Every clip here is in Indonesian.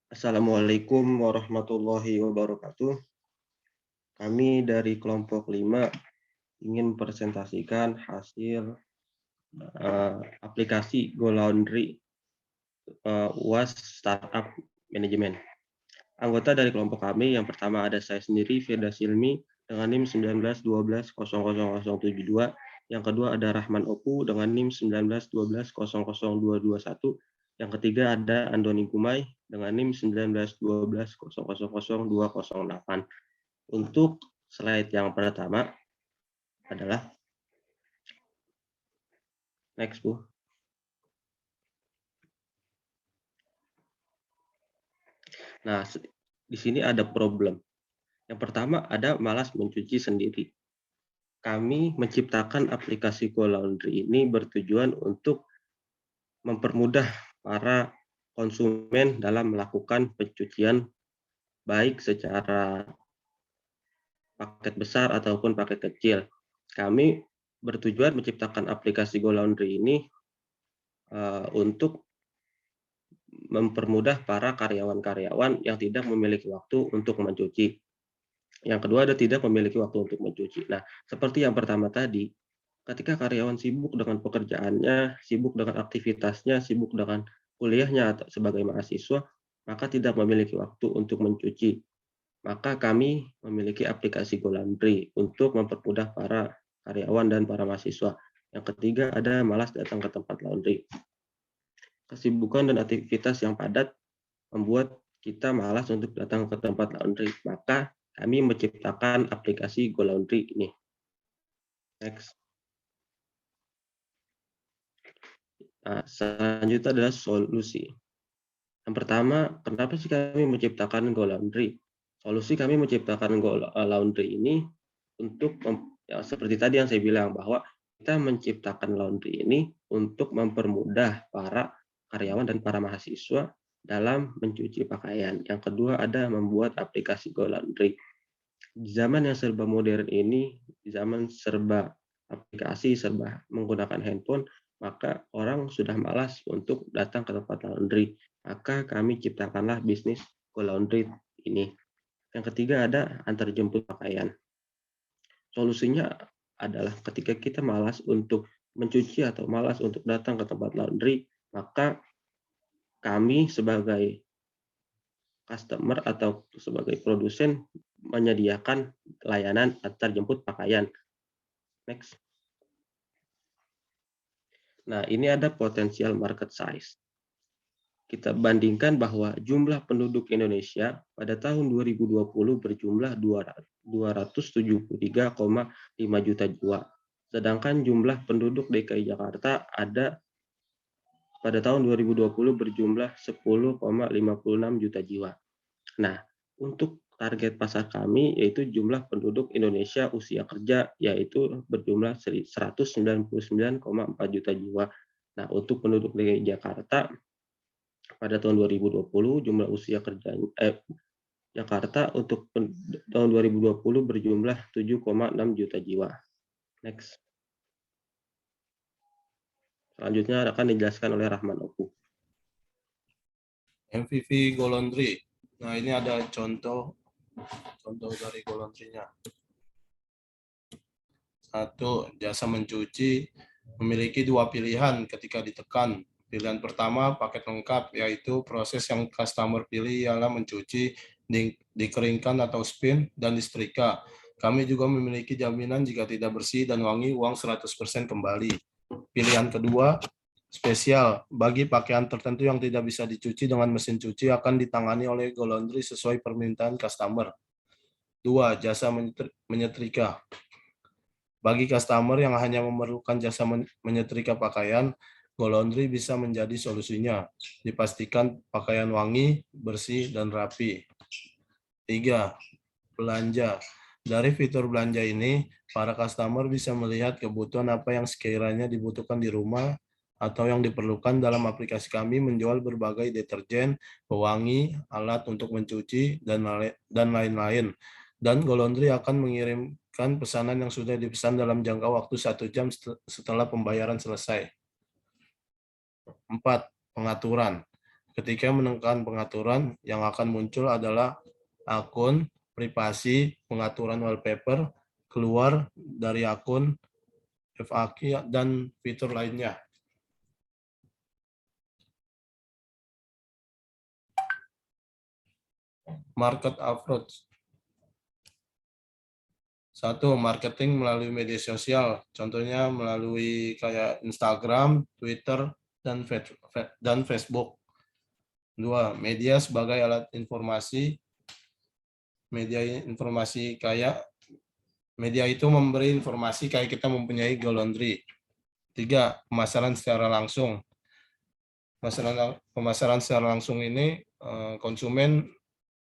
Assalamualaikum warahmatullahi wabarakatuh. Kami dari kelompok 5 ingin presentasikan hasil aplikasi Go Laundry UAS Startup Manajemen. Anggota dari kelompok kami yang pertama ada saya sendiri, Firda Silmi, dengan NIM 1912000072. Yang kedua ada Rahman Opu dengan NIM 1912000221. Yang ketiga ada Andoni Gumai dengan NIM 1912000208. Untuk slide yang pertama adalah next, Bu. Nah, di sini ada problem. Yang pertama ada malas mencuci sendiri. Kami menciptakan aplikasi Go Laundry ini bertujuan untuk mempermudah para konsumen dalam melakukan pencucian baik secara paket besar ataupun paket kecil. Kami bertujuan menciptakan aplikasi Go Laundry ini untuk mempermudah para karyawan-karyawan yang tidak memiliki waktu untuk mencuci. Yang kedua ada tidak memiliki waktu untuk mencuci. Nah, seperti yang pertama tadi, ketika karyawan sibuk dengan pekerjaannya, sibuk dengan aktivitasnya, sibuk dengan kuliahnya atau sebagai mahasiswa, maka tidak memiliki waktu untuk mencuci. Maka kami memiliki aplikasi Go Laundry untuk mempermudah para karyawan dan para mahasiswa. Yang ketiga ada malas datang ke tempat laundry. Kesibukan dan aktivitas yang padat membuat kita malas untuk datang ke tempat laundry. Maka kami menciptakan aplikasi Go Laundry ini. Next. Nah, selanjutnya adalah solusi. Yang pertama, kenapa sih kami menciptakan Go Laundry? Solusi kami menciptakan Go Laundry ini untuk ya, seperti tadi yang saya bilang bahwa kita menciptakan laundry ini untuk mempermudah para karyawan dan para mahasiswa dalam mencuci pakaian. Yang kedua ada membuat aplikasi Go Laundry. Di zaman yang serba modern ini, di zaman serba aplikasi, serba menggunakan handphone, maka orang sudah malas untuk datang ke tempat laundry. Maka kami ciptakanlah bisnis Go Laundry ini. Yang ketiga ada antar jemput pakaian. Solusinya adalah ketika kita malas untuk mencuci atau malas untuk datang ke tempat laundry, maka kami sebagai customer atau sebagai produsen menyediakan layanan antar jemput pakaian. Next. Nah, ini ada potensial market size. Kita bandingkan bahwa jumlah penduduk Indonesia pada tahun 2020 berjumlah 273,5 juta jiwa. Sedangkan jumlah penduduk DKI Jakarta ada pada tahun 2020 berjumlah 10,56 juta jiwa. Nah, untuk target pasar kami yaitu jumlah penduduk Indonesia usia kerja yaitu berjumlah 199,4 juta jiwa. Nah, untuk penduduk DKI Jakarta pada tahun 2020 jumlah usia kerja Jakarta untuk tahun 2020 berjumlah 7,6 juta jiwa. Next. Selanjutnya akan dijelaskan oleh Rahman Opu. MVP Go Laundry. Nah, ini ada contoh dari Go Laundry-nya. 1. Jasa mencuci memiliki 2 pilihan ketika ditekan. Pilihan pertama, paket lengkap, yaitu proses yang customer pilih ialah mencuci, dikeringkan atau spin, dan disetrika. Kami juga memiliki jaminan jika tidak bersih dan wangi, uang 100% kembali. Pilihan kedua, spesial, bagi pakaian tertentu yang tidak bisa dicuci dengan mesin cuci akan ditangani oleh Go Laundry sesuai permintaan customer. 2. Jasa menyetrika. Bagi customer yang hanya memerlukan jasa menyetrika pakaian, Go Laundry bisa menjadi solusinya. Dipastikan pakaian wangi, bersih, dan rapi. 3. Belanja. Dari fitur belanja ini, para customer bisa melihat kebutuhan apa yang sekiranya dibutuhkan di rumah atau yang diperlukan. Dalam aplikasi kami menjual berbagai deterjen, pewangi, alat untuk mencuci, dan lain-lain. Dan Go Laundry akan mengirimkan pesanan yang sudah dipesan dalam jangka waktu 1 jam setelah pembayaran selesai. 4. Pengaturan. Ketika menekan pengaturan, yang akan muncul adalah akun, privasi, pengaturan wallpaper, keluar dari akun, FAQ, dan fitur lainnya. Market approach. 1. Marketing melalui media sosial, contohnya melalui kayak Instagram, Twitter, dan Facebook. 2. Media sebagai alat informasi. Media informasi kayak media itu memberi informasi kayak kita mempunyai Go Laundry. 3. Pemasaran secara langsung. Pemasaran secara langsung ini konsumen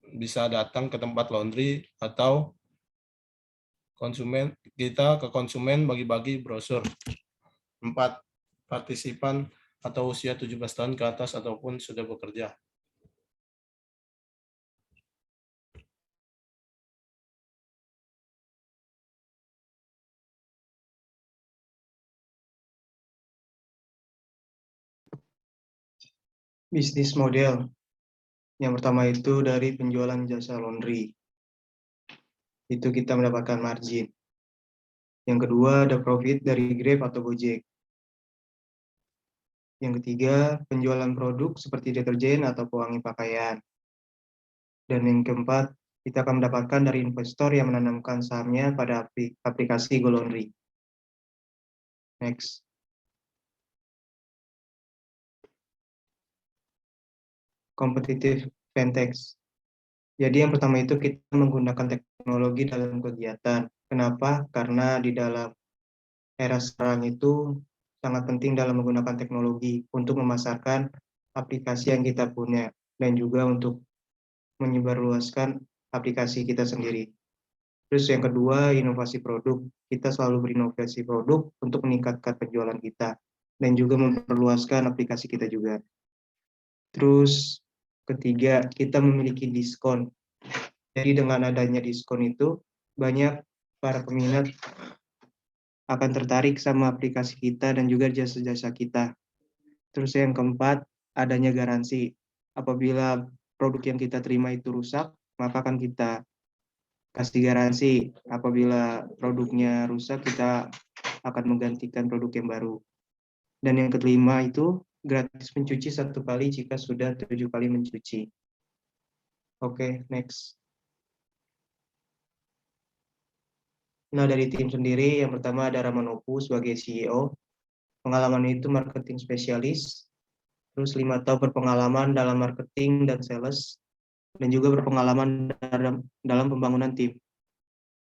bisa datang ke tempat laundry atau kita ke konsumen bagi-bagi brosur. 4. Partisipan atau usia 17 tahun ke atas ataupun sudah bekerja. Bisnis model. Yang pertama itu dari penjualan jasa laundry. Itu kita mendapatkan margin. Yang kedua ada profit dari Grab atau Gojek. Yang ketiga, penjualan produk seperti deterjen atau pewangi pakaian. Dan yang keempat, kita akan mendapatkan dari investor yang menanamkan sahamnya pada aplikasi Go Laundry. Next. Kompetitif Ventex. Jadi yang pertama itu kita menggunakan teknologi dalam kegiatan. Kenapa? Karena di dalam era sekarang itu sangat penting dalam menggunakan teknologi untuk memasarkan aplikasi yang kita punya dan juga untuk menyebarluaskan aplikasi kita sendiri. Terus yang kedua, inovasi produk. Kita selalu berinovasi produk untuk meningkatkan penjualan kita dan juga memperluaskan aplikasi kita juga. Terus ketiga, kita memiliki diskon. Jadi dengan adanya diskon itu, banyak para peminat akan tertarik sama aplikasi kita dan juga jasa-jasa kita. Terus yang keempat, adanya garansi. Apabila produk yang kita terima itu rusak, maka akan kita kasih garansi. Apabila produknya rusak, kita akan menggantikan produk yang baru. Dan yang kelima itu gratis mencuci 1 kali jika sudah 7 kali mencuci. Oke, next. Nah, dari tim sendiri, yang pertama ada Ramanopu sebagai CEO. Pengalaman itu marketing spesialis. Terus 5 tahun berpengalaman dalam marketing dan sales. Dan juga berpengalaman dalam pembangunan tim.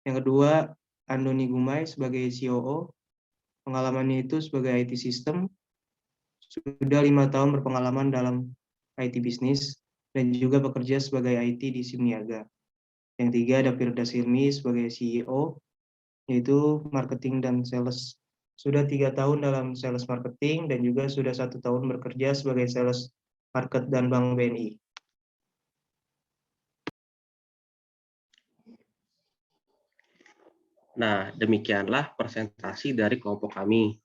Yang kedua, Andoni Gumai sebagai COO. Pengalamannya itu sebagai IT system. Sudah 5 tahun berpengalaman dalam IT bisnis. Dan juga bekerja sebagai IT di Simniaga. Yang tiga, ada Firdas Hilmi sebagai CEO. Yaitu marketing dan sales. Sudah 3 tahun dalam sales marketing dan juga sudah 1 tahun bekerja sebagai sales market dan Bank BNI. Nah, demikianlah presentasi dari kelompok kami.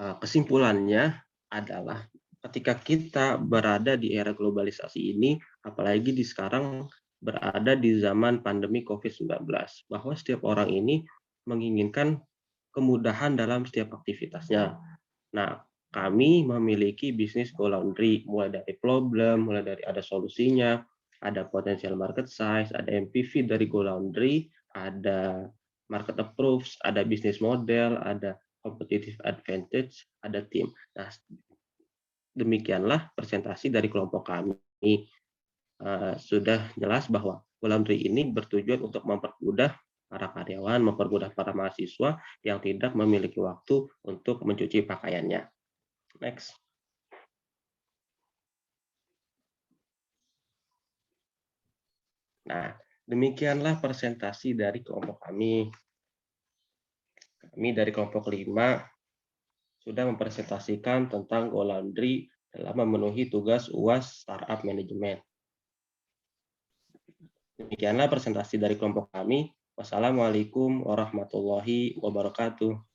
Kesimpulannya adalah ketika kita berada di era globalisasi ini, apalagi di sekarang berada di zaman pandemi COVID-19, bahwa setiap orang ini menginginkan kemudahan dalam setiap aktivitasnya. Nah, kami memiliki bisnis Go Laundry, mulai dari problem, mulai dari ada solusinya, ada potential market size, ada MPV dari Go Laundry, ada market approach, ada business model, ada competitive advantage, ada tim. Nah, demikianlah presentasi dari kelompok kami. Sudah jelas bahwa Go Laundry ini bertujuan untuk mempermudah para karyawan, mempermudah para mahasiswa yang tidak memiliki waktu untuk mencuci pakaiannya. Next. Nah, demikianlah presentasi dari kelompok kami. Kami dari kelompok 5 sudah mempresentasikan tentang Go Laundry dalam memenuhi tugas UAS Startup Management. Demikianlah presentasi dari kelompok kami. Wassalamualaikum warahmatullahi wabarakatuh.